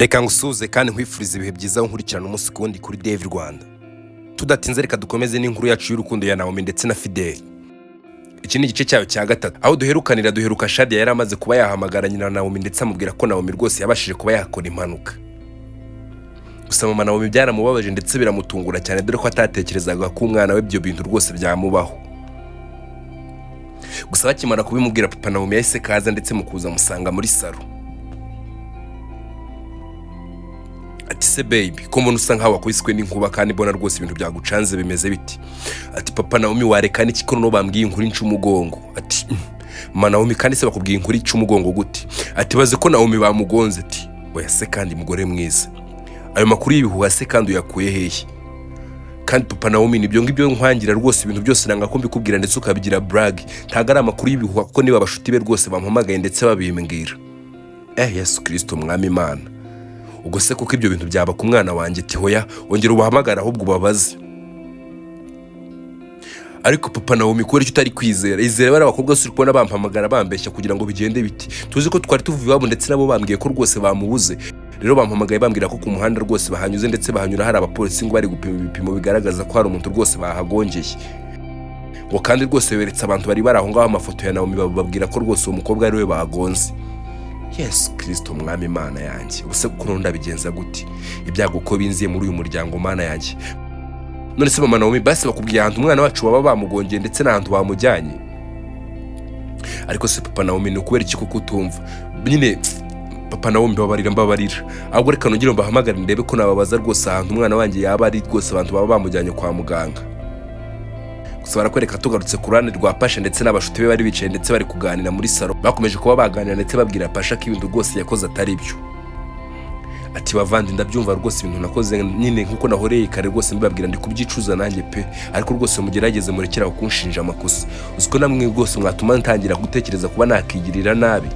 Reka ngusuze kandi nkwifuriza ibihe byiza aho nkurikirana umunsi kundi kuri Davy Rwanda. Tudatinze reka dukomeze n'inkuru yacu y'urukundo ya NAOMI ndetse na FIDERRE. Iki ni igice cyayo cya gatatu aho duheruka Shadia yari amaze kuba yahamagara nyina NAOMI ndetse amubwira ko NAOMI rwose yabashije kuba yakora impanuka. Gusa mama NAOMI byaramubabaje ndetse biramutungura cyane dore ko atatekerezaga ko umwana we ibyo bintu rwose byamubaho. Gusa bakimara kubimubwira papa NAOMI yahise kaza ndetse mukuza musanga muri salo. Ati se baby ko mbona usa nkaho wakubiswe n'inkuba kandi mbona rwose ibintu byagucanze bimeze biti. Ati papa NAOMI wareka n'iki ko no bambwiye inkuru inca umugongo. Ati mama NAOMI kandi se bakubwiye inkuru inca umugongo gute? Ati baze ko NAOMI bamugonze. Ati oya se kandi mugore mwiza ayo makuru y'ibihuha se kandi uyakuye hehe? Kandi papa NAOMI nibyo ngibyo nkwangira rwose ibintu byose nanga ko mbikubwira ndetse ukabigira brag. Ntago ari amakuru y'ibihuha kuko niba abashuti be rwose bampamagaye ndetse babimbwira. Yesu Kristo mwami Imana. Ubwo se kuko ibyo bintu byaba ku mwana wanjye? Ati hoya ongera ubahamagara ahubwo ubabaze. Ariko papa NAOMI kubera icyo utari kwizera izere bari abakobwa suri kubona bampamagara bambeshya kugira ngo bigende biti. Tuzi ko twari tuvuye iwabo ndetse nabo bambwiye ko rwose bamubuze. Rero bampamagaye bambwira ko ku muhanda rwose bahanyuze ndetse bahanyura hari abapolisi ngo bari gupima ibipimo bigaragaza ko hari umuntu rwose bahagongeye. Ngo kandi rwose beretse abantu bari baraho ngaho amafoto ya NAOMI bababwira ko rwose uwo mukobwa ari we bagonze. Yesu Kristo mwami Imana yanjye. Ubuse kuko ndabigenza gute? Ibyago ko binziye muri uyu muryango Mana yanjye. None se mama NAOMI basi bakubwiye ahantu umwana wacu baba bamugongeye ndetse n'ahantu bamujyanye. Ariko se papa NAOMI ni ukubera iki kuko utumva? Nyine papa NAOMI mbabarira. Ahubwo reka nongere mbahamagara ndebe ko nababaza rwose ahantu umwana wanjye yaba ari rwose abantu baba bamujyanye kwa muganga. Gusa barakwereka tugarutse ku ruhande rwa Pasha ndetse n'abashuti be bari bicaye ndetse bari kuganira muri salo. Bakomeje kuba baganira ndetse babwira Pasha ko ibintu rwose yakoze atari byo. Ati bavandi ndabyumva rwose ibintu nakoze nyine nkuko nahoreye kare rwose mbabwira ndi kubyicuza nanjye pe. Ariko rwose mugerageze murekera kunshinja amakosa. Uziko namwe rwose mwatuma ntangira gutekereza kuba nakigirira nabi.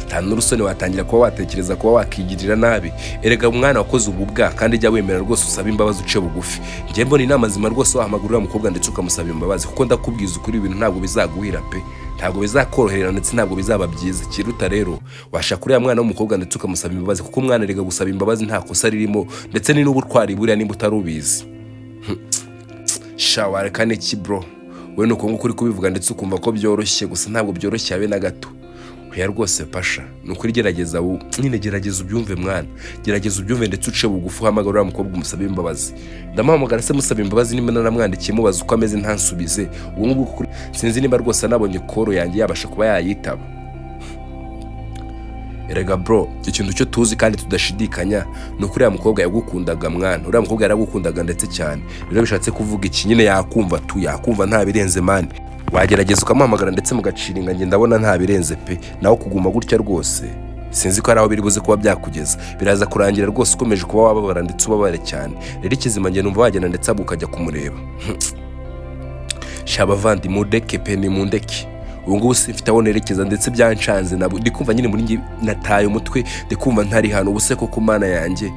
Nta n'urusoni watangira kuba watekereza kuba wakigirira nabi. Erega umwana wakoze ububwa kandi jya wemera rwose usaba imbabazi uce bugufi. Njye mbona inama zima rwose wahamagurira umukobwa ndetse ukamusaba imbabazi kuko ndakubwiza ukuri ibintu ntabwo bizaguhira pe. Ntabwo bizakorohera ndetse ntabwo bizaba byiza. Kiruta rero washaka uriya mwana w'umukobwa ndetse ukamusaba imbabazi kuko umwana erega gusaba imbabazi nta kosa ririmo ndetse ni n'ubutwari buriya nimba utarubizi. Shawara kane ki bro. We nuko ngukuri kubivuga ndetse ukumva ko byoroshye gusa ntabwo byoroshye habe na gato. Oya rwose Pasha nukuri gerageza nyine gerageza ubyumve mwana. Gerageza ubyumve ndetse uce bugufi uhamagara umukobwa umusaba imbabazi. Ndamuhamagara se musaba imbabazi nimba naramwandikiye mubaza uko ameze ntansubize. Ubu ngubu sinzi nimba rwose nabonye koro yanjye yabasha kuba yayitaba. Erega bro ikintu cyo tuzi kandi tudashidikanya nukuri ya mukobwa yagukundaga mwana. Uriya mukobwa yaragukundaga ndetse cyane. Rero bishatse kuvuga iki nyine yakumva nta birenze mani. Wagerageza ukamuhamagara ndetse mugaciringa njye ndabona nta birenze pe. Naho kuguma gutya rwose sinzi ko ari aho biri buze kuba byakugeza. Biraza kurangira rwose ukomeje kuba wababara ndetse ubabare cyane. Rero ikizima njye numva wagenda ndetse ukajya kumureba. Shabavandi mudeke pe ni mundeke. Ubu ngubu simfite aho nerekeza ndetse byancanze nabo ndikumva nyine muri ngi nataye umutwe ndikumva ntari hano. Ubuse koko Mana yanjye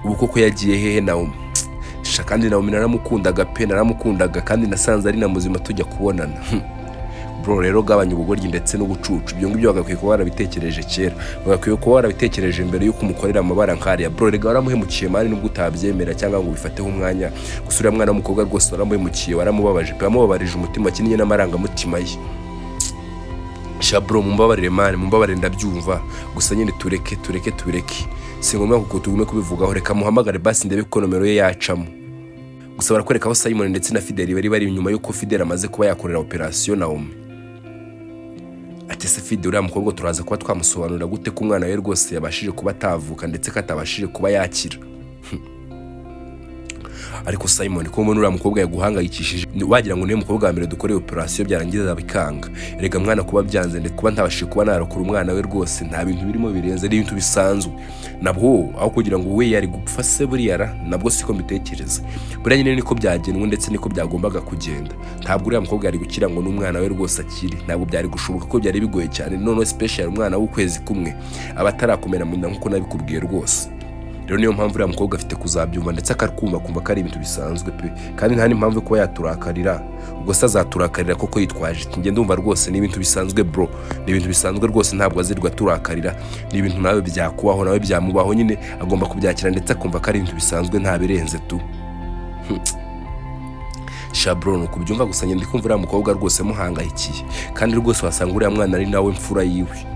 ubu koko yagiye hehe NAOMI? Kandi NAOMI naramukundaga pe naramukundaga kandi nasanze ari na muzima tujya kubonana. Bro rero gabanya ubugoryi ndetse n'ubucucu ibyo ngibyo bagakwiye kuba warabitekereje kera. Bagakwiye kuba warabitekereje mbere yuko umukorera amabara nkariya. Bro rega waramuhemukiye mani nubwo utabyemera cyangwa ngo bifateho umwanya. Gusura mwana w'umukobwa rwose waramuhemukiye waramubabaje pe wamubabarije umutima kinye n'amarangamutima ye. Shabro mumbabarire mani mumbabarire ndabyumva gusa nyine tureke tubireke. Singomba kuko tugume kubivugaho reka muhamagare basi ndebe ko nomero ye yacamo. Gusa barakwereka aho Simon ndetse na FIDERRE bari nyuma yuko FIDERRE amaze kuba yakorera operation NAOMI. Ati se FIDERRE uriya mukobwa turaza kuba twamusobanurira gute ko umwana we rwose yabashije kuba atavuka ndetse katabashije kuba yakira. Ariko Simon ko mbona uriya mukobwa yaguhangayikishije wagira ngo niyo mukobwa wa mbere dukoreye operation byarangiza bikanga. Erega mwana kuba byanze ndetse kuba ntabashije kuba narokora umwana we rwose nta bintu birimo birenze ari ibintu bisanzwe. Nabwo aho kugira ngo we yari gupfa se buriya nabwo siko mbitekereza. Buriya nyine niko byagenwe ndetse niko byagombaga kugenda. Ntabwo uriya mukobwa yari gukira ngo n'umwana we rwose akiri. Ntabwo byari gushoboka ko byari bigoye cyane none special umwana w'ukwezi kumwe abatarakomera mu nda nkuko nabikubwiye rwose. rero niyo mpamvu uriya mukobwa afite kuzabyumva ndetse akarkumva kumva ko ari ibintu bisanzwe pe, kandi nta n'impamvu kuba yaturakarira, ubwo se azaturakarira koko yitwaje iki? Njye ndumva rwose ni ibintu bisanzwe bro, ni ibintu bisanzwe rwose, ntabwo azirwa turakarira, ni ibintu nawe byakubaho nawe byamubaho, nyine agomba kubyakira ndetse akumva ko ari ibintu bisanzwe nta birenze tu. Shabro nuko byumva gusa ndi kumva uriya mukobwa rwose muhangayikiye, kandi rwose wasanga uriya mwana ari nawe mfura yiwe.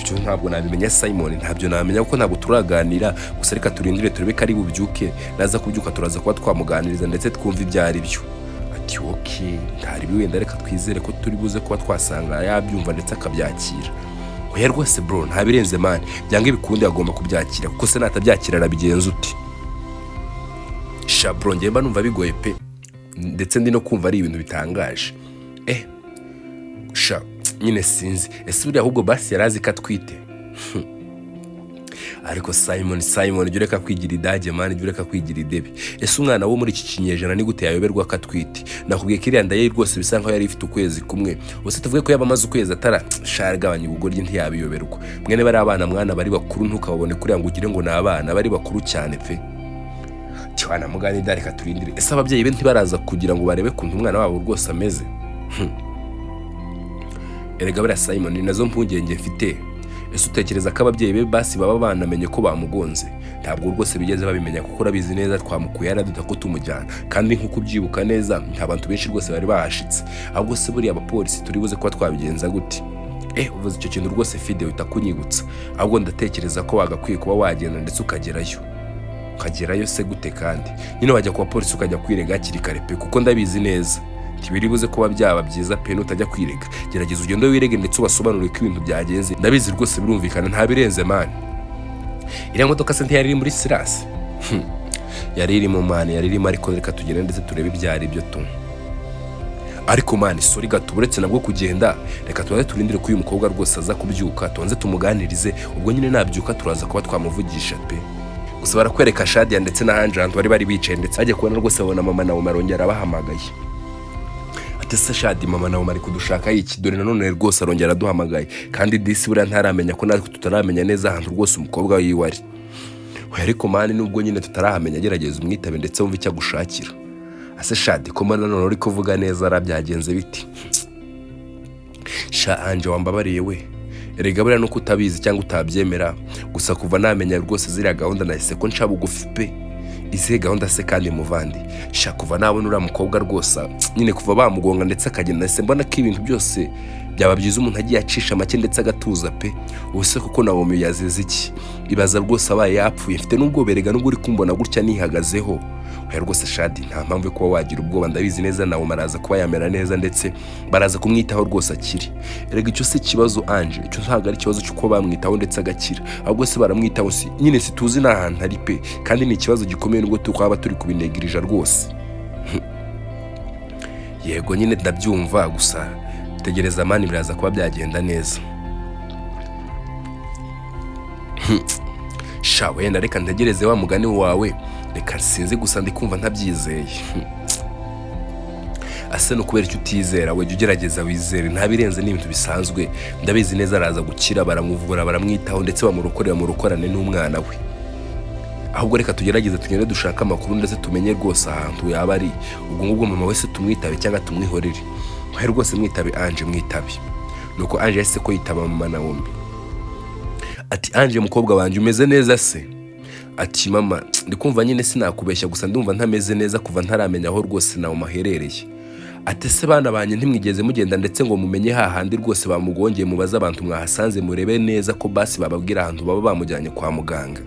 Cyo ntabwo nabimenya Simon, ntabyo namenya kuko ntabwo turaganira, gusa reka turindire turebe ko ari bubyuke, naza kubyuka turaza kuba twamuganiriza ndetse twumva ibyo ari byo. Ati okay, ntari biwenda, reka twizere ko turi buze kuba twasanga yabyumva ndetse akabyakira. Oya rwose bro, nta birenze man, byange bikundi agomba kubyakira, kuko se natabyakira arabigenza uti? Shabro njye mba numva bigoye pe, ndetse ndi no kumva ari ibintu bitangaje. Nyine sinzi ese buriya ahubwo basi yarazi ko atwite. Ariko Simon jya ureka kwigira idage man, jya ureka kwigira idebe. Ese umwana wo muri iki kinyejana ni gute yayoberwa ko atwite? Nakubwiye ko iriya nda ye rwose bisa nkaho yari ifite ukwezi kumwe, ubuse tuvuge ko yaba amaze ukwezi ataragabanya ubugoryi ntiyabiyoberwa. Mwene bari abana mwana bari bakuru ntukababone kuriya ngo ugire ngo ni abana, bari bakuru cyane pe. Cwana muganira, reka turindire. Ese ababyeyi be ntibaraza kugira ngo barebe kuntu umwana wabo rwose ameze? Erega buriya Simon ni nazo mpungenge mfite. Ese utekereza ko ababyeyi be basi baba banamenye ko bamugonze? Ntabwo rwose bigeze babimenya, kuko urabizi neza twamukuye yaraduta ko tumujyana, kandi nk'uko ubyibuka neza nta bantu benshi rwose bari bahashitse. Ahubwo se buriya abapolisi turi buze kuba twabigenza gute? Uvuze icyo kintu rwose Fide uhita kunyibutsa. Ahubwo ndatekereza ko wagakwiye kuba wagenda ndetse ukagerayo se gute? Kandi nyine wajya ku bapolisi ukajya kwirega hakiri kare pe, kuko ndabizi neza tibiri buze kuba byaba byiza pe nutajya kwirega. Gerageza ugende wirege ndetse ubasobanurire ko ibintu byagenze. Ndabizi rwose birumvikana nta birenze man. Iriya modoka se ntiyari iri muri Silas? Yari irimo man, yari irimo, ariko reka tugende ndetse turebe ibyari byo tu. Ariko man sorry gato, uretse nabwo kugenda reka tuze turindire ko uyu mukobwa rwose aza kubyuka tonze tumuganirize, ubwo nyine nabyuka turaza kuba twamuvugisha pe. Gusa barakwereka Shadia ndetse na Hanjantu bari bicaye, ndetse ajya kubona rwose babona mama nawe arongera abahamagaye. Ese Shadi mama nawe ari kudushaka iki? Dore nanone rwose arongera aduhamagaye, kandi disi buriya ntaramenya ko natwe tutaramenya neza ahantu rwose umukobwa wiwe ari. Ariko mani nubwo nyine tutarahamenya, gerageza umwitabe ndetse wumve icyo agushakira. Ase Shadi ko mana none uri kuvuga neza arabyagenze biti? Anje wambabariye we, erega buriya nuko utabizi cyangwa utabyemera, gusa kuva namenya rwose ziriya gahunda nahise ko nca bugufi pe. Izihe gahunda se kandi muvandi? Kuva nabona uriya mukobwa rwose nyine kuva bamugonga ndetse akagenda, nahise mbona ko ibintu byose byaba byiza umuntu agiye acisha make ndetse agatuza pe. Ubuse kuko NAOMI yazize iki? Ibaza rwose abaye yapfuye, mfite n'ubwo berega nubwo uri kumbona gutya nihagazeho. Rwose Shadi nta mpamvu yo kuba wagira ubwoba, ndabizi neza NAOMI araza kuba yamera neza ndetse baraza kumwitaho rwose akiri. Erega icyo si ikibazo Anje, icyo ntabwo ari ikibazo cy'uko bamwitaho ndetse agakira, ahubwo se baramwitaho nyine situzi n'ahantu ari pe, kandi ni ikibazo gikomeye nubwo twaba turi kubinegirija rwose. Yego nyine ndabyumva, gusa tegereza mani biraza kuba byagenda neza. Wenda reka ntegereze wa mugani wawe, reka sinzi, gusa ndi kumva ntabyizeye. Ase no kubera icyo utizera, we ugerageza wizere, nta birenze n'ibintu bisanzwe. Ndabizi neza araza gukira, baramuvura baramwitaho ndetse bamurokorera mu rukorane n'umwana we. Ahubwo reka tugerageze tugende dushaka amakuru ndetse tumenye rwose ahantu yaba ari. Ubwo ngubwo mama wese tumwitabe cyangwa tumwihorere. Rwose mwitabe Anje, mwitabe. Nuko Anje yahise ko yitaba mama NAOMI. Ati Anje mukobwa wanjye umeze neza se? Ati mama ndikumva nyine sinakubeshya, gusa ndumva ntameze neza kuva ntaramenya aho rwose NAOMI aherereye. Ati se bana banye ntimwigeze mugenda ndetse ngo mumenye hahandi rwose bamugongeye, mubaza abantu mwahasanze murebe neza ko basi bababwira ahantu baba bamujyanye kwa muganga.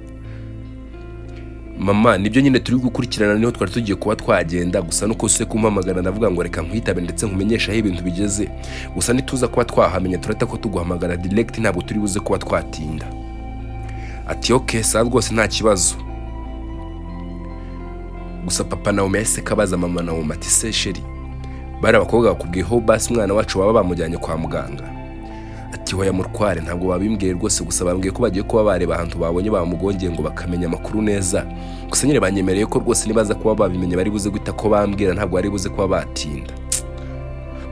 Mama nibyo nyine turi gukurikirana, niho twari tugiye kuba twagenda, gusa nuko se kumpamagara ndavuga ngo reka nkwitabe ndetse nkumenyesha aho ibintu bigeze. Gusa nituza kuba twahamenya turata ko tuguhamagara direct, ntabwo turi buze kuba twatinda. Ati okay sa rwose nta kibazo. Gusa papa NAOMI yahise kabaza mama NAOMI ati se sheri, bari abakobwa bakubwiyeho basi umwana wacu baba bamujyanye kwa muganga? Ati hoya murkware ntabwo babimbwiye rwose, gusa bambwiye ko bagiye kuba bareba ahantu babonye bamugongeye ngo bakamenya amakuru neza. Gusa nyine banyemereye ko rwose nibaza kuba babimenye bari buze guhita ko bambwira, ntabwo bari buze kuba batinda.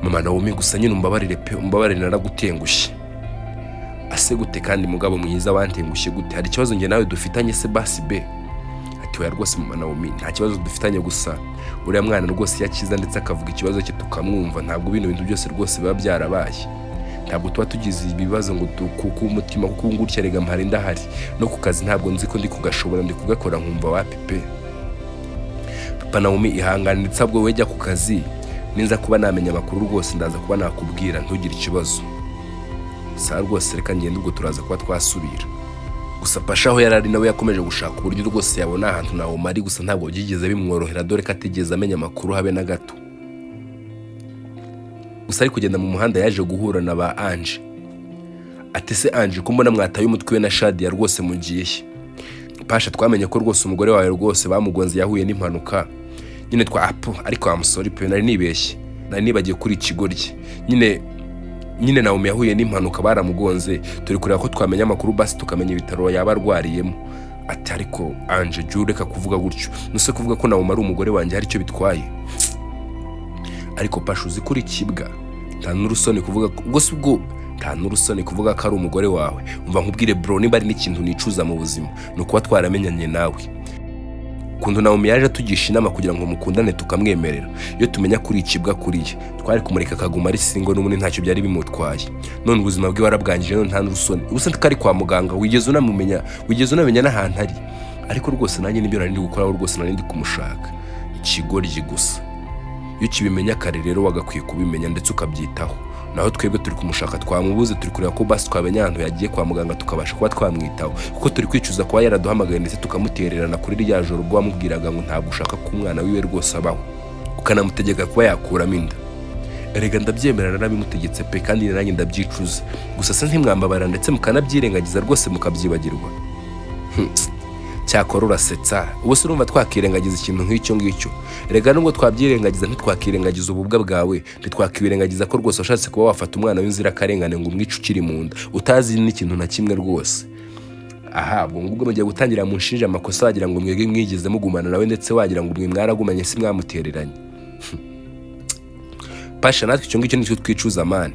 Mama NAOMI gusa nyine umbabarire pe, umbabarire naragutengushye. ase gute kandi mugabo mwiza wantengushye gute, hari ikibazo nge nawe dufitanye se basi be? Ati oya rwose mama Naomi nta kibazo dufitanye, gusa uriya mwana rwose yakiza ndetse akavuga ikibazo cye tukamwumva, ntabwo bintu byose rwose biba byarabaye, ntabwo tuba tugize ibibazo ngo kuko umutima kuko ngutya rega mpari ndahari, no ku kazi ntabwo nzi ko ndi kugashobora, ndi kugakora nkumva wapi pe. Papa Naomi ihangane ndetse abwo wejya ku kazi ninza kuba namenya amakuru rwose ndaza kuba nakubwira ntugire ikibazo. Sa rwose reka ngende ubwo turaza kuba twasubira. Gusa Pasha aho yarari nawe yakomeje gushaka uburyo rwose yabona ahantu Naomi ari, gusa ntabwo byigeze bimworohera dore ko atigeze amenya amakuru habe na gato. Gusa ari kugenda mu muhanda yaje guhura na ba Ange. Ati se Ange ko mbona mwataye umutwe we na Shadia rwose mugiye? Pasha twamenye ko rwose umugore wawe rwose bamugonze yahuye n'impanuka. Nyine ariko amusori pe nari nibeshye. Nari nibagiye kuri ikigoryi. Nyine Naomi yahuye n'impanuka baramugonze, turi kureba ko twamenya amakuru basi tukamenya ibitaro yaba arwariyemo. Ati ariko Ange jya ureka kuvuga gutyo, nuse kuvuga ko Naomi ari umugore wanjye hari icyo bitwaye. Ariko Pasha uzi kuri kibwa nta n'urusoni kuvuga nta n'urusoni kuvuga ko ari umugore wawe. Umva nkubwire bro, niba ari n'ikintu nicuza mu buzima ni ukuba twaramenyanye nawe. Kuntu Naomi yaje tugisha inama kugira ngo mukundane tukamwemerera, iyo tumenya kuri ikibwa kuriye twari kumureka akaguma ari single n'ubundi ntacyo byari bimutwaye. None ubuzima bwe warabwangije, none nta n'urusoni, ubusa tukari kwa muganga wigeze unamenya n'ahantu ari. Ariko rwose nanjye nibyo nari ndi gukora, rwose nari ndi kumushaka. Ikigoryi gusa iyo kibimenya kare rero wagakwiye kubimenya ndetse ukabyitaho. Naho twebwe turi kumushaka twamubuze, turi kureba ko basi twamenya ahantu yagiye kwa muganga tukabasha kuba twamwitaho, kuko turi kwicuza kuba yaraduhamagaye ndetse tukamutererana kuri rya joro ubwo wamubwiraga ngo ntabwo ushaka ko umwana wiwe rwose abaho, ukanamutegeka kuba yakuramo inda. Erega ndabyemera narabimutegetse pe kandi nanjye ndabyicuza, gusa se ntimwambabara ndetse mukanabyirengagiza rwose mukabyibagirwa. Cyakora urasetsa, ubu se urumva twakirengagiza ikintu nk'icyo ngicyo? Erega nubwo twabyirengagiza ntitwakirengagiza ububwa bwawe, ntitwakirengagiza ko rwose washatse kuba wafata umwana w'inzirakarengane ngo umwice ukiri mu nda utazi n'ikintu na kimwe rwose. Aha ubwo ngubwo mugiye gutangira munshinja amakosa wagira ngo mwege mwigeze mugumana nawe ndetse wagira ngo mwe mwaragumanye si mwamutereranye. Pasha natwe icyo ngicyo nicyo twicuza mani,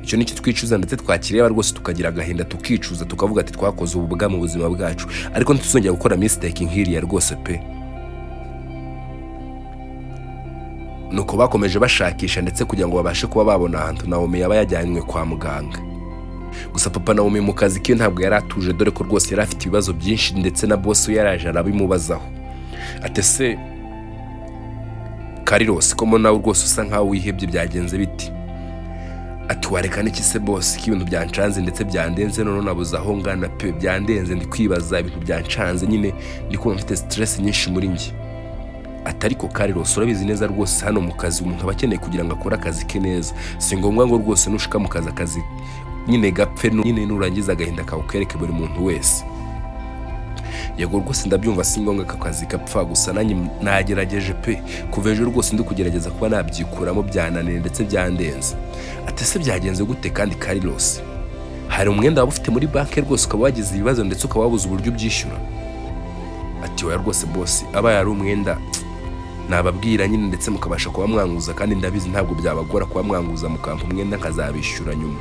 icyo nicyo twicuza ndetse twakireba rwose tukagira agahinda tukicuza tukavuga ati twakoze ububwa mu buzima bwacu, ariko ntituzongera gukora mistake nk'iriya rwose pe. Nuko bakomeje bashakisha ndetse kugira ngo babashe kuba babona ahantu Naomi yaba yajyanywe kwa muganga. Gusa Papa Naomi mu kazi ke ntabwo yari atuje dore ko rwose yari afite ibibazo byinshi ndetse na boss we yaraje arabimubazaho. Ate se Carlos ko nawe rwose usa nkaho wihebye byagenze biti? Ati wareka n'iki se boss ko ibintu byancanze ndetse byandenze none nabuze aho ngana pe, byandenze ndi kwibaza ibintu byancanze, nyine ndi kumva mfite stress nyinshi muri njye. Atariko Carlos urabizi neza rwose hano mu kazi umuntu aba akeneye kugira ngo akore akazi ke neza, si ngombwa ngo rwose nushika mu kazi nyine gapfe nyine nurangiza agahinda kawukereke buri muntu wese. Yego rwose ndabyumva si ngombwa ko akazi gapfa, gusa nanjye nagerageje pe, kuva ejo rwose ndi kugerageza kuba nabyikuramo byananiye ndetse byandenze. Ati se byagenze gute kandi Carlos? Hari umwenda waba ufite muri banki rwose ukaba wagize ibibazo ndetse ukaba wabuze uburyo ubyishyura? Ati oya rwose boss, aba yari umwenda nababwira nyine ndetse mukabasha kuba mwanguza, kandi ndabizi ntabwo byabagora kuba mwanguza mukampa umwenda nkazabishyura nyuma.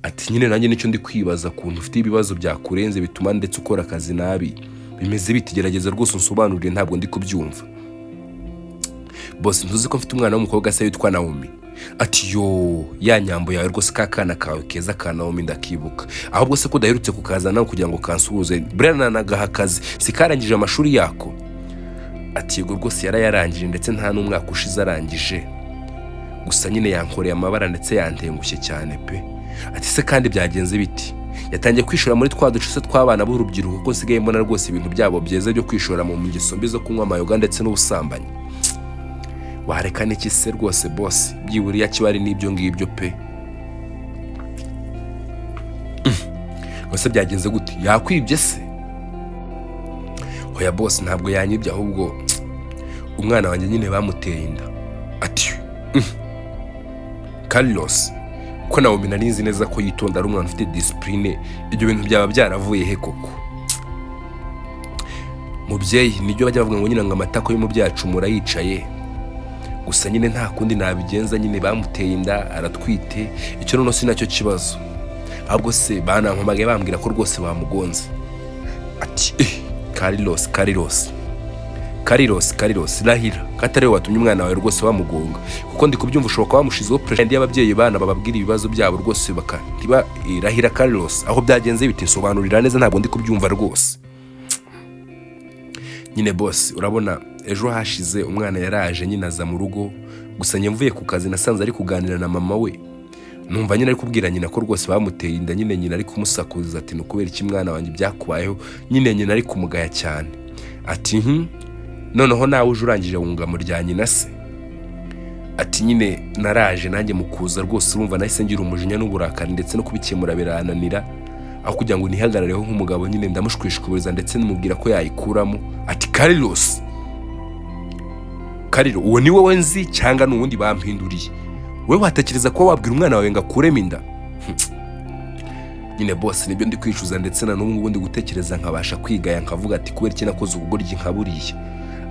Ati nyine nanjye nicyo ndi kwibaza kuntu ufite ibibazo byakurenze bituma ndetse ukora akazi nabi, bimeze bitigerageza rwose unsobanurire ntabwo ndi kubyumva. Boss ntuzi ko mfite umwana w'umukobwa se witwa Naomi? Ati yo ya nyambo yawe rwose kakana kawe keza ka Naomi ndakibuka, ahubwo se ko daherutse kukazana kugira ngo kansuhuze Brenda nagaha akazi sikarangije amashuri yako? Ati yego rwose yarayarangije ndetse nta n'umwaka ushize arangije, gusa nyine yankoreye amabara ndetse yantengushye cyane pe. Ati se kandi byagenze biti? Yatangiye kwishora muri twa ducuse tw'abana b'urubyiruko ko nsigaye mbona rwose ibintu byabo byeze byo kwishora mu ngeso mbi zo kunywa amayoga ndetse n'ubusambanyi. Wareka n'iki se rwose boss, byiburiya kibari n'ibyo ngibyo pe. Wese byagenze gute? Yakwibye se? Hoya boss ntabwo yanyibye, ahubwo umwana wanjye nyine bamuteye inda. Ati Carlos ko Naomi narinzi neza ko yitonda ari umwana ufite discipline, ibyo bintu byaba byaravuye he koko? Mubyeyi nibyo bajya bavuga ngo nyine ngo amatako y'umubyeyi acumura yicaye, gusa nyine nta kundi nabigenza, nyine bamuteye inda aratwite, icyo none si nacyo kibazo. ahubwo se banampamagaye bambwira ko rwose bamugonze. Ati Carlos rahira katari we watumye umwana wawe rwose bamugonga, kuko ndi kubyumva ushobora bamushizeho pressure y'ababyeyi bana bababwira ibibazo byabo rwose bakantiba. Rahira Carlos, aho byagenze bite sobanurira neza, ntabwo ndi kubyumva rwose. Nyine boss urabona ejo hashize umwana yaraje nyine aza mu rugo, gusa nyemvuye ku kazi nasanze ari kuganira na mama we, numva nyine ari kubwira nyina ko rwose bamuteye inda. Nyine nyina ari kumusakuza ati no kubera iki mwana wanjye byakubayeho. Nyine nyina ari kumugaya cyane ati noneho nawe uje urangije wunga mu rya nyina se. Ati nyine naraje nanjye mukuza rwose urumva nahise ngira umujinya n'uburakari ndetse no kubikemura birananira, aho kugira ngo nihagarareho nk'umugabo nyine ndamushwishikuriza ndetse namubwira ko yayikuramo. Ati Carlos uwo ni wowe nzi cyangwa n'uwundi bampinduriye? Wewe watekereza ko wabwira umwana wawe ngo akuremo inda? Nyine boss nibyo ndi kwicuza ndetse na n'ubu ndi gutekereza nkabasha kwigaya nkavuga ati kubera iki nakoze ubugoryi nkaburiye.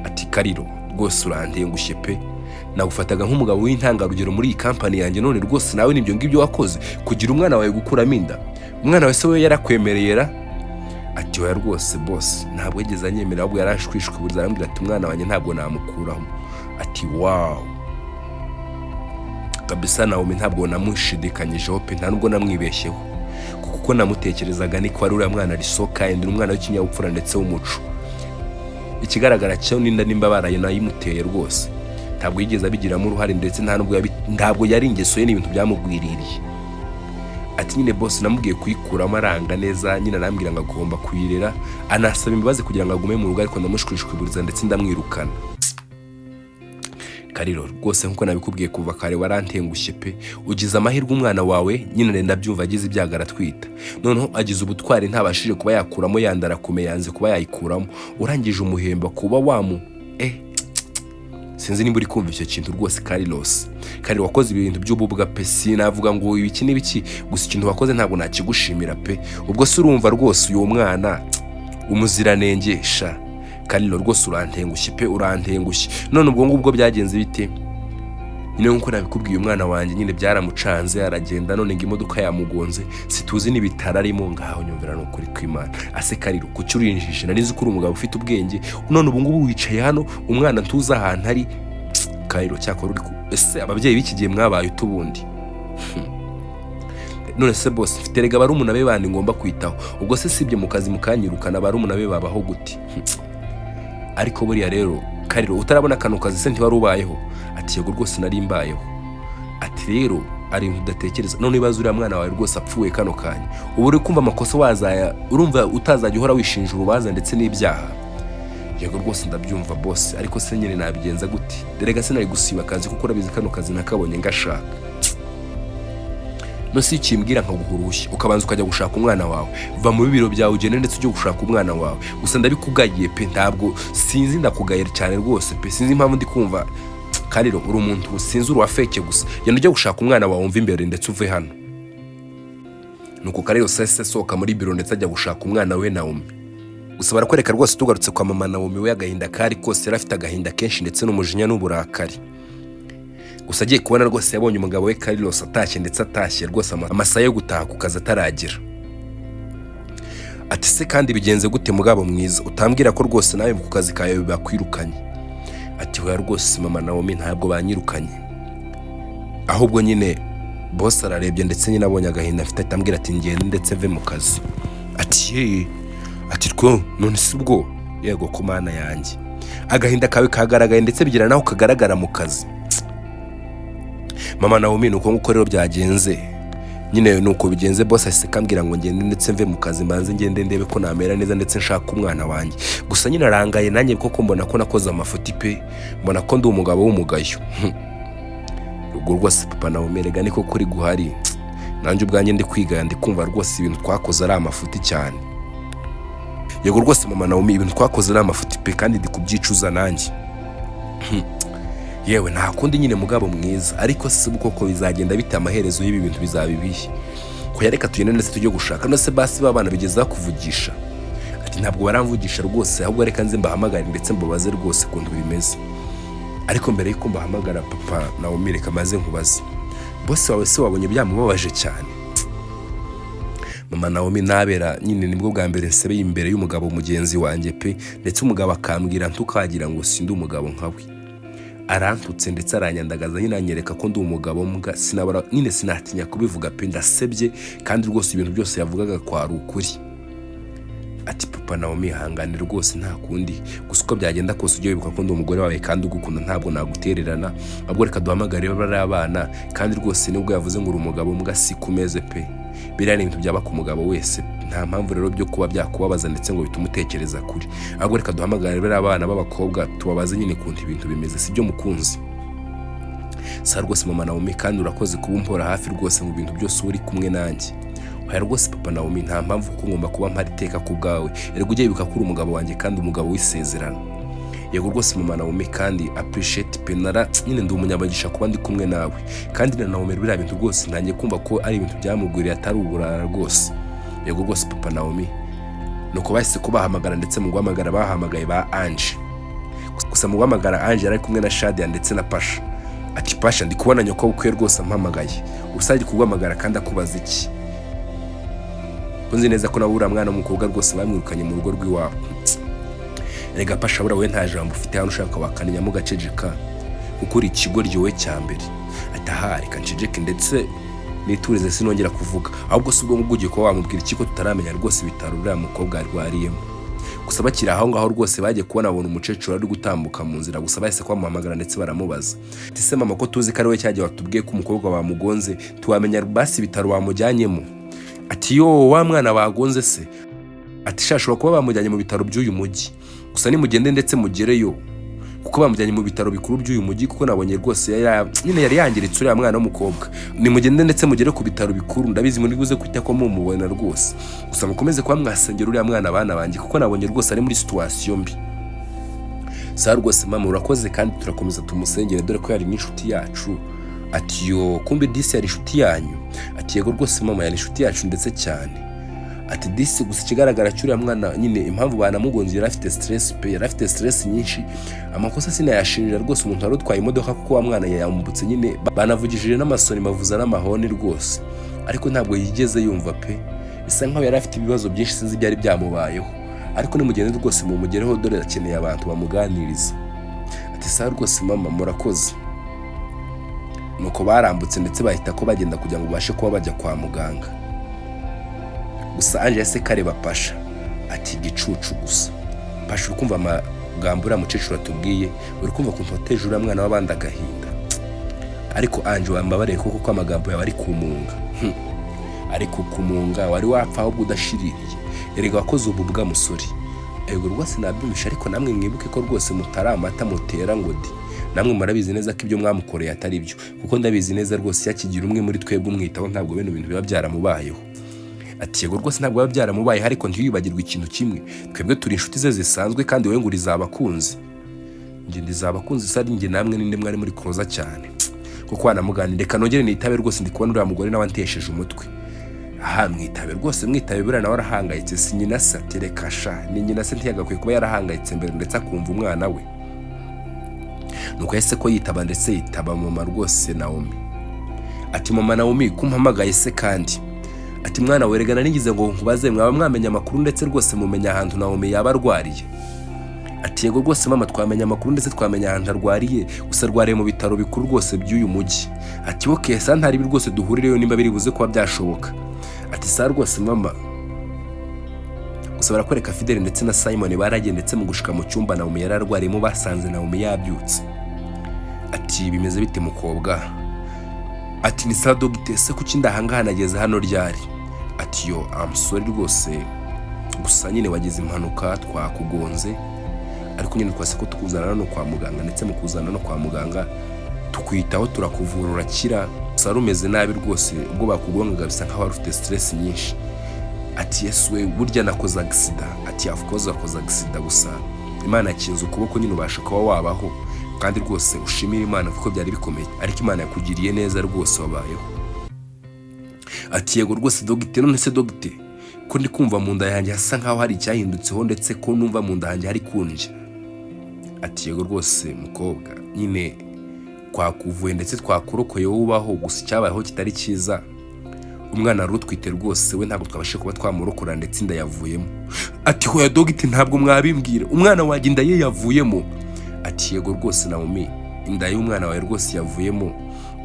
Ati Carlos rwose urantengushye pe, nagufataga nk'umugabo w'intangarugero muri iyi kampani yanjye, none rwose nawe nibyo ngibyo wakoze kugira umwana wawe gukuramo inda? Umwana wese we yarakwemereye ra? Ati oya rwose boss ntabwo yigeze anyemera, ahubwo yarashwishikuriza arambwira ati umwana wanjye ntabwo namukuraho. Ati wow kabisa Naomi ntabwo namushidikanyijeho pe, nta nubwo namwibeshyeho, kuko namutekerezaga ni ko ari uriya mwana ari so kind, umwana w'ikinyabupfura ndetse w'umuco. Ikigaragara cyo ninda nimba baraye nayimuteye rwose ntabwo yigeze abigiramo uruhare ndetse ntabwo yari ingeso ye n'ibintu byamugwiririye. Ati nyine boss namubwiye kuyikuramo aranga neza, nyine arambwira ngo agomba kuyirera, anasaba imbabazi kugira ngo agume mu rugo, ariko ndamushwishikuriza ndetse ndamwirukana. Carlos rwose nkuko nabikubwiye kuva kare warantengushye pe, ugize amahirwe umwana wawe nyine ndabyumva agize ibyago aratwita, noneho agize ubutwari ntabashije kuba yakuramo yandara kume yanze kuba yayikuramo, urangije umuhemba kuba sinzi nimba uri kumva icyo kintu rwose. Carlos wakoze ibintu by'ububwa pe, sinavuga ngo ibiki n'ibiki, gusa ikintu wakoze ntabwo nakigushimira pe. Ubwo se urumva rwose uyu mwana umuziranenge sha. Carlos rwose urantengushye pe, urantengushye. None ubwo ngubwo byagenze bite? Nyine nkuko nabikubwiye umwana wanjye nyine byaramucanze aragenda, none ngo imodoka yamugonze, situzi n'ibitara arimo. Ngaho nyumvira no kuri kw'Imana. Ase Carlos kuki urinjije? Narizi ko uri umugabo ufite ubwenge, none ubu ngubu wicaye hano umwana ntuza ahantu ari. Carlos cyakora uri ese ababyeyi b'iki gihe mwabaye utubundi? None se boss mfite rega barumuna be bandi ngomba kwitaho, ubwo se sibye mu kazi mukanyirukana barumuna be babaho guti? Ariko buriya rero Carlos utarabona kano kazi se ntiwari ubayeho? Ati yego rwose nari mbayeho. Ati rero ari udatekereza, none ibaze uriya mwana wawe rwose apfuye kano kanya, ubu uri kumva amakosa wazaya, urumva utazajya uhora wishinja urubaza ndetse n'ibyaha. Yego rwose ndabyumva boss, ariko se nyine nabigenza gute? Derega se nari gusiba akazi kuko urabizi kano kazi nakabonye ngashaka. No si kimbwira nkaguhurushye ukabanza ukajya gushaka umwana wawe, va mu bibiro byawe ugende ndetse ujye gushaka umwana wawe. Gusa ndabikugayiye pe, ntabwo sinzi ndakugayira cyane rwose pe, sinzi impamvu ndi kumva. Carlos uri umuntu sinzi uri wafeke gusa, yenda ujye gushaka umwana wawe umva imbere ndetse uve hano. Nuko Carlos sese soka muri biro ndetse ajya gushaka umwana we Naomi. Gusa barakwereka rwose tugarutse kwa mama Naomi we agahinda kari kose, yarafite agahinda kenshi ndetse n'umujinya n'uburakari. Gusa agiye kubona rwose yabonye umugabo we Carlos atashye ndetse atashye rwose amasaha yo gutaha ku kazi ataragira. Ati se kandi bigenze gute mugabo mwiza, utambwira ko rwose nawe ku kazi kawe bakwirukanye? Ati we rwose mama Naomi ntabwo banyirukanye, ahubwo nyine boss ararebye ndetse nyine abonye agahinda afite atambwira ati ngende ndetse mve mu kazi. Ati two none si ubwo? Yego ko mana yanjye, agahinda kawe kagaragaye ndetse bigira naho kagaragara mu kazi. Mama Naomi nuko nguko rero byagenze nyine, nuko bigenze boss ahise kambwira ngo ngende ndetse mve mu kazi, mbanze ngende ndebe ko namera neza ndetse nshaka umwana wanjye. Gusa nyine arangaye nanjye koko mbona ko nakoze amafuti pe, mbona ko ndi umugabo w'umugayo. Rugo rwose papa Naomi rega niko kuri guhari, nanjye ubwanjye ndi kwiga ndi kumva rwose ibintu twakoze ari amafuti cyane. Yego rwose mama Naomi ibintu twakoze ari amafuti pe, kandi ndi kubyicuza nanjye. Yewe nta kundi nyine mugabo mwiza, ariko se koko bizagenda bite amaherezo y'ibi bintu bizabibihe? Ko yareka tugende ndetse tujye gushaka, no se basi babana bigeza kuvugisha? Ati ntabwo baramvugisha rwose, ahubwo reka nze mbahamagare ndetse mbabaze rwose kuntu bimeze. Ariko mbere yuko mbahamagara papa Naomi reka maze nkubaze, boss wawe se wabonye byamubabaje cyane? mama Naomi nabera nyine nibwo bwa mbere nsebeye imbere y'umugabo mugenzi wanjye pe, ndetse umugabo akambwira ntukagira ngo sindi umugabo nkawe, arantutse ndetse aranyandagaza nyine anyereka ko ndi umugabo mbwa, sinabara nyine sinatinya kubivuga pe, ndasebye kandi rwose ibintu byose yavugaga kwari ukuri. Ati papa Naomi hangane rwose nta kundi, gusa uko byagenda kose ujye wibuka ko ndi umugore wawe kandi ugukunda ntabwo nagutererana, ahubwo reka duhamagare bari abana, kandi rwose nibwo yavuze ngo uri umugabo mbwa si kumeze pe, biriya ni ibintu byaba ku mugabo wese, nta mpamvu rero byo kuba byakubabaza ndetse ngo bitume utekereza kuri, ahubwo reka duhamagare bari abana b'abakobwa tubabaze nyine kuntu ibintu bimeze, sibyo mukunzi? Sa rwose mama Naomi kandi urakoze kuba umpora hafi rwose mu bintu byose uri kumwe nanjye. Oya rwose papa Naomi nta mpamvu ko ngomba kuba mpari iteka ku bwawe, erega ujye wibuka ko uri umugabo wanjye kandi umugabo w'isezerano. Yego rwose mama Naomi kandi appreciate penara nyine ndi umunyabagisha kuba ndi kumwe nawe, kandi na Naomi biriya bintu rwose ntangiye kumva ko ari ibintu byamugwiriye atari uburara rwose. Yego rwose papa Naomi nuko bahise kubahamagara ndetse mu guhamagara bahamagaye ba Ange, gusa mu guhamagara Ange yari kumwe na Shadia ndetse na Pasha. Ati Pasha ndi kubona nyoko ukwe rwose ampamagaye, usajye kuguhamagara kandi akubaza iki? Kunzi neza ko nabura mwana w'umukobwa rwose bamwirukanye mu rugo rw'iwabo. Erega Pasha bura we nta jambo ufite hano ushaka wakaninya mu gacejeka kuko uri ikigo ryowe cya mbere. Atahari kancejeke ndetse niturize sinongera kuvuga, ahubwo si ubwo mugugiye ko wamubwira iki ko tutaramenya rwose bitaro buriya mukobwa arwariyemo. Gusa bakira aho ngaho rwose bagiye kubona abona umukecuru ari gutambuka mu nzira, gusa bahise kwamuhamagara ndetse baramubaza ati se mama ko tuzi ko ari we cyagiye watubwiye ko umukobwa bamugonze, tuwamenya basi bitaro bamujyanyemo? Ati yo wa mwana bagonze se? Ati shashobora kuba bamujyanye mu bitaro by'uyu mujyi, gusa nimugende ndetse mugereyo kuko bamujyanye mu bitaro bikuru by'uyu mujyi, kuko nabonye rwose nyine yari yangiritse uriya mwana w'umukobwa. Nimugende ndetse mugere ku bitaro bikuru, ndabizi muri buze kwita ko mumubona rwose, gusa mukomeze kuba mwasengera uriya mwana abana banjye kuko nabonye rwose ari muri situation mbi. Sa rwose mama urakoze kandi turakomeza tumusengere dore ko yari n'inshuti yacu. Ati yo kumbe disi yari inshuti yanyu? Ati yego rwose mama yari inshuti yacu ndetse cyane. Ati disi gusa ikigaragara cy'uriya mwana nyine impamvu banamugonze yari afite stress pe, yari afite stress nyinshi, amakosa sinayashinja rwose umuntu wari utwaye imodoka kuko wa mwana yambutse nyine banavugishije n'amasoni mavuza n'amahoni rwose, ariko ntabwo yigeze yumva pe, bisa nkaho yari afite ibibazo byinshi sinzi byari byamubayeho, ariko nimugende rwose mumugereho dore akeneye abantu bamuganiriza. Ati sa rwose mama murakoze. Nuko barambutse ndetse bahita ko bagenda kugira ngo bashe kuba bajya kwa muganga. Gusa Ange yase kareba Pasha ati gicucu gusa. Pasha uri kumva amagambo uriya mukecuru atubwiye, uri kumva ukuntu wateje uriya mwana w'abandi agahinda, ariko Ange wambabareye kuko ko amagambo yawe ari kumunga. Ariko kumunga wari wapfa ahubwo udashiririye, erega wakoze ubu bwa musore. Ego rwose nabyumvisha, ariko namwe mwibuke ko rwose mutaramata mutera ngo di, namwe murabizi neza ko ibyo mwamukoreye atari byo, kuko ndabizi neza rwose yakigira umwe muri twebwe umwitaho ntabwo bene ibintu biba byaramubayeho. Ati yego rwose ntabwo biba byaramubaye, ariko ntiyibagirwe ikintu kimwe, twebwe turi inshuti ze zisanzwe kandi wowe ngo urizabakunzi. Nge ndizabakunzi sari nge namwe ninde mwari muri koza cyane kuko wanamuganira. Reka nongere nitabe rwose ndi kubona uriya mugore nawe antesheje umutwe. Aha mwitabe rwose mwitabe buriya nawe arahangayitse, si nyina se tereka sha, ni nyina se ntiyagakwiye kuba yarahangayitse mbere ndetse akumva umwana we. Nuko yese ko yitaba ndetse yitaba mama rwose Naomi. Ati mama Naomi kumpamagaye se kandi? Ati mwana werega narigize ngo nkubaze mwaba mwamenya amakuru ndetse rwose mumenya ahantu Naomi yaba arwariye? Ati yego rwose mama twamenya amakuru ndetse twamenya ahantu arwariye, gusa arwariye mu bitaro bikuru rwose by'uyu mujyi. Ati okay sa ntari bi rwose duhurireyo nimba biri buze kuba byashoboka. Ati sa rwose mama gusa barakwereka FIDERRE ndetse na Simon baragiye ndetse mu gushika mu cyumba Naomi yari arwariyemo basanze Naomi yabyutse. Ati bimeze bite mukobwa? Ati ni sa dogite se kuki ndahanga nageze hano ryari? Ati yo I'm sorry rwose, gusa nyine wagize impanuka twakugonze, ariko nyine twase ko tukuzana no kwa muganga ndetse mu kuzana no kwa muganga tukwitaho turakuvura urakira, gusa rumeze nabi rwose ubwo bakugongaga bisa nkaho wari ufite stress nyinshi. Ati yes we burya nakoze accident. Ati of course wakoze accident, gusa Imana yakinze ukuboko nyine ubasha kuba wabaho, kandi rwose ushimira Imana kuko byari bikomeye, ariko Imana yakugiriye neza rwose wabayeho. Ati yego rwose dogite, none se dogite ko ndi kumva mu nda yanjye hasa nkaho hari icyahindutseho ndetse ko numva mu nda yanjye hari kunje. Ati yego rwose mukobwa nyine twakuvuye ndetse twakurokoye wowe ubaho, gusa icyabayeho kitari cyiza umwana wari utwite rwose we ntabwo twabashe kuba twamurokora ndetse inda yavuyemo. Ati hoya dogiti ntabwo mwabimbwira, umwana wanjye inda ye yavuyemo. Ati yego rwose Naomi, inda y'umwana wawe rwose yavuyemo,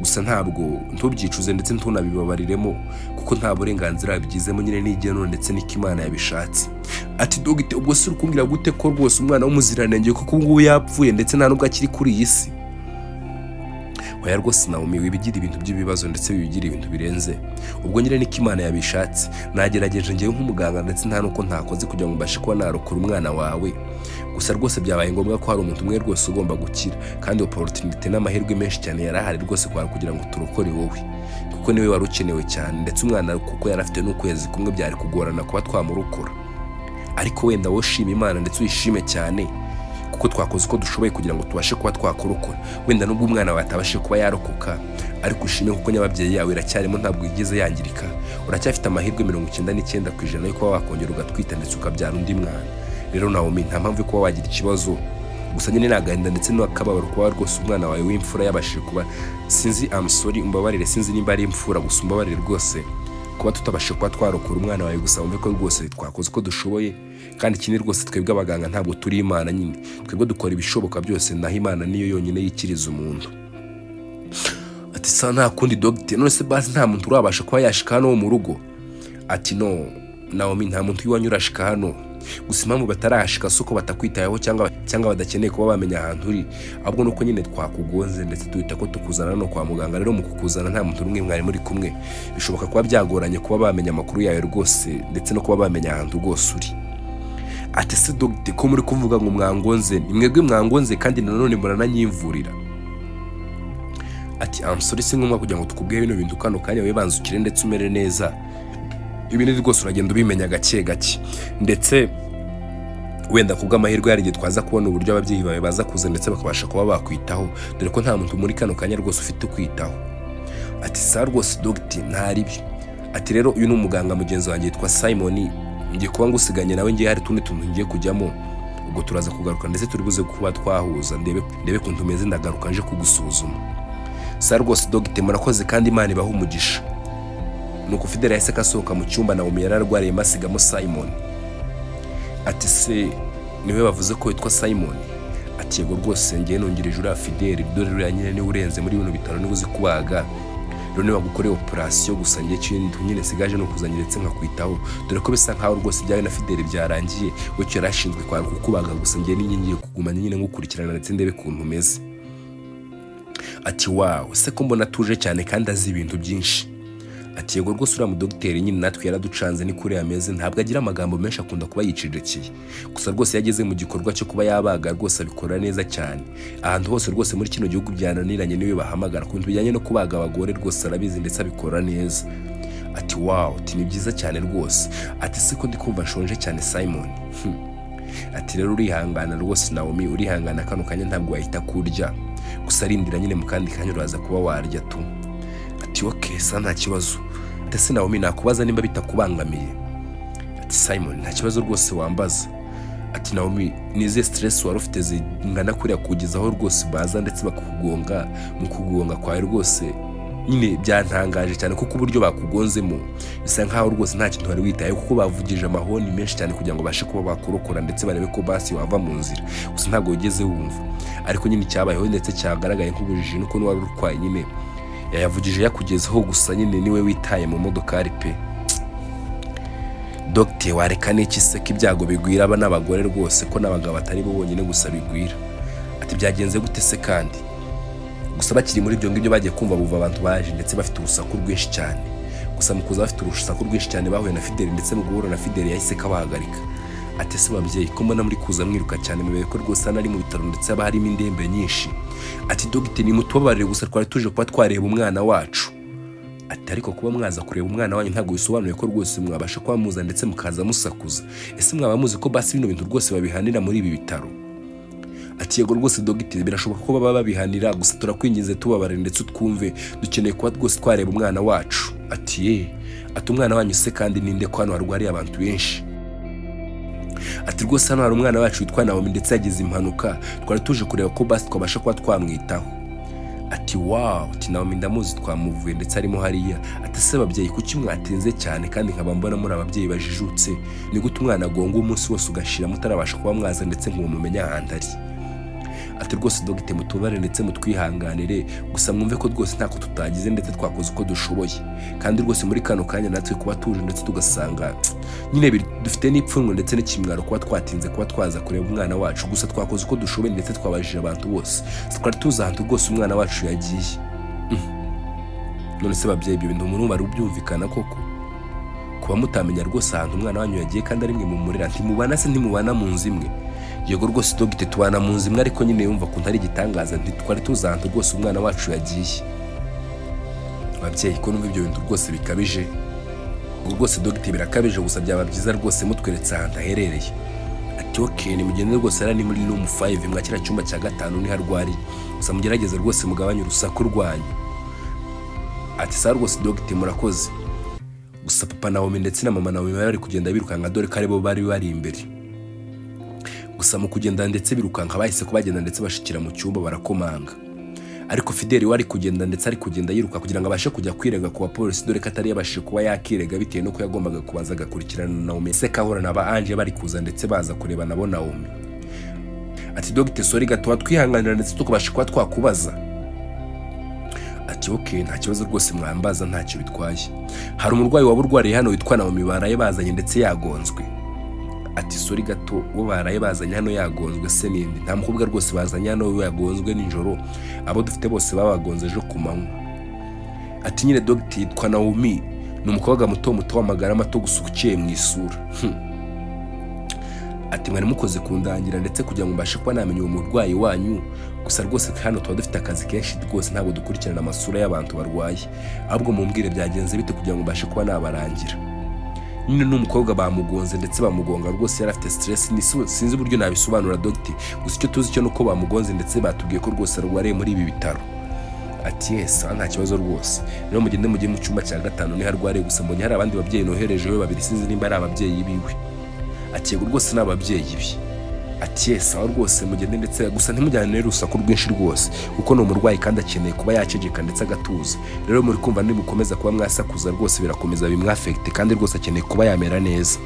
gusa ntabwo ntubyicuze ndetse ntunabibabariremo kuko nta burenganzira yabigizemo, nyine n'igeno ndetse n'ikimana yabishatse. Ati dogiti ubwo se urukumbwira gute ko rwose umwana w'umuziranenge kuko ngubu yapfuye ndetse nta nubwo akiri kuri iyi si? Oya rwose Naomi wibigira ibintu by'ibibazo ndetse wibigira ibintu birenze, ubwo nyine n'ikimana yabishatse. Nagerageje ngewe nk'umuganga ndetse nta nuko ntakoze kugira ngo mbashe kuba narokora umwana wawe, gusa rwose byabaye ngombwa ko hari umuntu umwe rwose ugomba gukira, kandi opportunity n'amahirwe menshi cyane yarahari rwose kugira ngo turokore wowe, kuko niwe wari ukenewe cyane, ndetse umwana kuko yari afite n'ukwezi kumwe byari kugorana kuba twamurokora. Ariko wenda wowe shima Imana ndetse uyishime cyane kuko twakoze uko dushoboye kugira ngo tubashe kuba twakurokora. Wenda nubwo umwana wawe atabashe kuba yarokoka, ariko ushime kuko nyababyeyi yawe iracyarimo ntabwo igeze yangirika, uracyafite amahirwe 99% yo kuba wakongera ugatwita ndetse ukabyara undi mwana. Rero Naomi nta mpamvu yo kuba wagira ikibazo, gusa nyine nagahinda ndetse n'akababaro kuba rwose umwana wawe w'imfura yabashije kuba, sinzi I'm sorry umbabarire, sinzi nimba ari imfura gusa umbabarire rwose kuba tutabashe kuba twarokora umwana wawe, gusa wumve ko rwose twakoze uko dushoboye, kandi ikindi rwose twebwe abaganga ntabwo turi Imana, nyine twebwe dukora ibishoboka byose, naho Imana niyo yonyine yikiriza umuntu. Ati sa nta kundi dogiti, none se basi nta muntu urabasha kuba yashika hano mu rugo? Ati no Naomi nta muntu iwanyu urashika hano, gusa impamvu batarashika suko batakwitayeho cyangwa badakeneye kuba bamenya ahantu uri, ahubwo nuko nyine twakugonze ndetse tuhita ko tukuzana no kwa muganga. Rero mu kukuzana nta muntu rumwe mwari muri kumwe, bishoboka kuba byagoranye kuba bamenya amakuru yawe rwose ndetse no kuba bamenya ahantu rwose uri. Ati se dogiti ko muri kuvuga ngo mwangonze, ni mwebwe mwangonze kandi nanone murananyimvurira? Ati I'm sorry si ngombwa kugira ngo tukubwiye bino bintu kano kanya, we banzukire ndetse umere neza, ibintu rwose uragenda ubimenya gake gake, ndetse wenda kubw'amahirwe yari twaza kubona uburyo ababyeyi bawe baza kuza ndetse bakabasha kuba bakwitaho, dore ko nta muntu muri kano kanya rwose ufite ukwitaho. Ati sa rwose dogiti ntaribi. Ati rero uyu ni umuganga mugenzi wanjye yitwa Simon, ngiye kuba ngusiganye nawe, ngiye hari tundi tuntu ngiye kujyamo, ubwo turaza kugaruka ndetse turi buze kuba twahuza ndebe kuntu umeze, ndagaruka nje kugusuzuma. Sa rwose dogiti murakoze kandi Imana ibahe umugisha. Nuko FIDERRE yahise kasohoka mu cyumba Naomi yararwariye masigamo Simon. Ati se niwe bavuze ko yitwa Simon? Ati yego rwose ngiye nongereje uriya FIDERRE, dore uriya nyine niwe urenze muri bino bitaro, niwe uzi kubaga, rero niba gukoreye operation gusa ngiye kintu nyine sigaje no kuzanye ndetse nkakwitaho, dore ko bisa nkaho rwose byawe na FIDERRE byarangiye, we cyo yarashinzwe kwa kukubaga gusa ngiye n'ingingiye kuguma nyine ngukurikirana ndetse ndebe kuntu umeze. Ati wow se ko mbona tuje cyane kandi azi ibintu byinshi. Ati yego rwose uriya mudogiteri nyine natwe yaraducanze ni kure yameze, ntabwo agira amagambo menshi, akunda kuba yicecekeye, gusa rwose yageze mu gikorwa cyo kuba yabaga rwose abikora neza cyane. Ahantu hose rwose muri kino gihugu byananiranye niwe bahamagara ku bintu bijyanye no kubaga abagore, rwose arabizi ndetse abikora neza. Ati wow ati ni byiza cyane rwose. Ati siko ndi kumva nshonje cyane Simon. Ati rero urihangana rwose Naomi, urihangana kano kanya ntabwo wahita kurya, gusa arindira nyine mu kandi kanya uraza kuba warya tu. Ati okay sa nta kibazo. Ati Naomi nakubaza nimba bitakubangamiye? Ati Simon nta kibazo rwose wambaza. Ati Naomi nize stress wari ufite zingana kuriya kugezaho rwose baza ndetse bakugonga, mu kugonga kwawe rwose nyine byantangaje cyane kuko uburyo bakugonzemo bisa nkaho rwose nta kintu wari witaye, kuko bavugije amahoni menshi cyane kugira ngo bashe kuba bakurokora ndetse barebe ko basi wava mu nzira, gusa ntabwo wigeze wumva. Ariko nyine cyabayeho ndetse cyagaragaye nk'ubujiji nuko n'uwari urwaye nyine yayavugije yakugezeho, gusa nyine niwe witaye mu modokari pe. Dogite wareka n'iki se ko ibyago bigwira aba n'abagore rwose, ko n'abagabo batari bo bonyine gusa bigwira? Ati byagenze gute se kandi? Gusa bakiri muri ibyo ngibyo bagiye kumva buva abantu baje ndetse bafite urusaku rwinshi cyane, gusa mu kuza bafite urusaku rwinshi cyane bahuye na FIDERRE, ndetse mu guhura na FIDERRE yahise kabahagarika. Ati se babyeyi ko mbona muri kuza mwiruka cyane, mubeye ko rwose nari mu bitaro ndetse haba harimo indembe nyinshi. Ati dogite ni mutubabarire gusa twari tuje kuba twareba umwana wacu. Ati ariko kuba mwaza kureba umwana wanyu ntabwo bisobanuye ko rwose mwabasha kuba muza ndetse mukaza musakuza. Ese mwaba muzi ko basi bino bintu rwose babihanira muri ibi bitaro? Ati yego rwose dogite birashoboka ko baba babihanira, gusa turakwinginze tubabarire ndetse twumve, dukeneye kuba rwose twareba umwana wacu. Ati ati umwana wanyu se kandi ninde ko hano harwariye abantu benshi? Ati rwose hano hari umwana wacu witwa Naomi ndetse yagize impanuka, twari tuje kureba ko basi twabasha kuba twamwitaho. ati wow, ati Naomi ndamuzi twamuvuye ndetse arimo hariya. Ati se babyeyi kuki mwatinze cyane kandi nkaba mbona muri ababyeyi bajijutse, ni gute umwana agonga umunsi wose ugashira mutarabasha kuba mwaza ndetse ngo mumenya ahantu ari. Ati rwose dogite mutubare ndetse mutwihanganire, gusa mwumve ko rwose ntako tutagize ndetse twakoze uko dushoboye, kandi rwose muri kano kanya natwe kuba tuje ndetse tugasanga nyine dufite n'ipfunwe ndetse n'ikimwaro kuba twatinze kuba twaza kureba umwana wacu, gusa twakoze uko dushoboye ndetse twabajije abantu bose, twari tuzi ahantu rwose umwana wacu yagiye. None se babyeyi ibyo bintu umuntu bari ubyumvikana koko kuba mutamenya rwose ahantu umwana wanyu yagiye kandi ari mwe mumurera, ntimubana se ntimubana mu nzu imwe? Yego rwose dogite tubana mu nzu imwe, ariko nyine yumva ko ntari igitangaza twari tuzi ahantu rwose umwana wacu yagiye. Babyeyi ko numva ibyo bintu rwose bikabije, rwose dogite birakabije, gusa byaba byiza rwose mutweretse ahantu aherereye. Ati okay, nimugende rwose ari muri room 5 mwakira cyumba cya 5 ni harwari, gusa mugerageze rwose mugabanye urusaku rwanyu. Ati sa rwose dogite murakoze. Gusa papa Naomi ndetse na mama Naomi bari kugenda birukanka dore ko aribo bari imbere. Gusa mu kugenda ndetse birukanka bahise ko bagenda ndetse bashikira mu cyumba barakomanga, ariko Fidere wari kugenda ndetse ari kugenda yiruka kugira ngo abashe kujya kwirega ku bapolisi dore ko atari yabashije kuba yakirega bitewe no ko yagombaga kubanza agakurikirana na Naomi se kahora na ba Ange bari kuza ndetse baza kureba nabo Naomi. Ati dogite sorry gato twihanganira ndetse tukubashe kuba twakubaza. Ati okay, nta kibazo rwose mwambaza ntacyo bitwaye. Hari umurwayi waburwariye hano witwa Naomi baraye bazanye ndetse yagonzwe. Ati sorry gato wo baraye bazanye hano yagonzwe se ninde? Nta mukobwa rwose bazanye hano yagonzwe nijoro, abo dufite bose babagonze ejo ku manywa. Ati nyine dogite yitwa Naomi, ni umukobwa muto w'amagara mato gusa uciye mu isura. Ati mwari mukoze kundangira ndetse kugira ngo mbashe kuba namenya uwo murwayi wanyu, gusa rwose hano tuba dufite akazi kenshi rwose ntabwo dukurikirana amasura y'abantu barwaye, ahubwo mumbwire byagenze bite kugira ngo mbashe kuba nabarangira. Nyine n'umukobwa bamugonze ndetse bamugonga rwose yari afite stress, sinzi uburyo nabisobanura dogite, gusa icyo tuzi cyo nuko bamugonze ndetse batubwiye ko rwose arwariye muri ibi bitaro. Ati yes, nta kibazo rwose, rero mugende mujye mu cyumba cya 5 ni harwariye, gusa mbonye hari abandi babyeyi nohereje we babiri sinzi nimba ari ababyeyi biwe. Ati yego rwose n'ababyeyi bi. Ati yes, aho rwose mugende ndetse gusa ntimujyane n'urusaku rwinshi rwose kuko ni umurwayi kandi akeneye kuba yacegeka ndetse agatuza. Rero muri kumva nimukomeza kuba mwasakuza rwose birakomeza bimwafekte kandi rwose akeneye kuba yamera neza.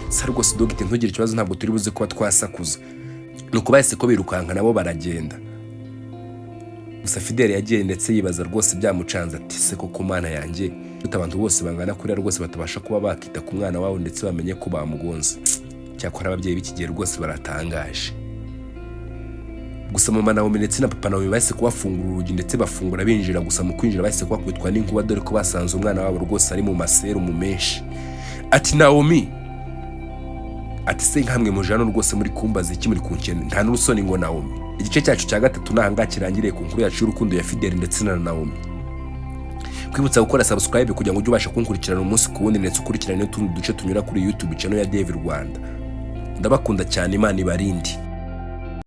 Sa rwose dogite ntugire ikibazo ntabwo turi buze kuba twasakuza. Nuko bahise ko birukanka nabo baragenda. Gusa Fidere yagiye ndetse yibaza rwose byamucanze ati se koko mana yanjye abantu bose bangana kuri rwose batabasha kuba bakita ku mwana wawe ndetse bamenye ko bamugonze. Cyakora ababyeyi b'ikigero rwose baratangaje. Gusa mama Naomi ndetse na papa Naomi bahise kubafungura urugi ndetse bafungura binjira, gusa mu kwinjira bahise kubakubitwa n'inkuba dore ko basanze umwana wabo rwose ari mu maserumu menshi. Ati Naomi, ati se nkamwe muje hano rwose muri kumbaza iki muri kunkene? Nta n'urusoni ngo Naomi. Igice cyacu cya 3 nahanga kirangiriye ku nkuru yacu y'urukundo ya Fidere ndetse na Naomi. Kwibutsa gukora subscribe kugira ngo ujye ubasha kunkurikirana umunsi ku wundi ndetse ukurikirane n'utundi duce tunyura kuri YouTube channel ya Davy Rwanda. Ndabakunda cyane, Imana ibarinde.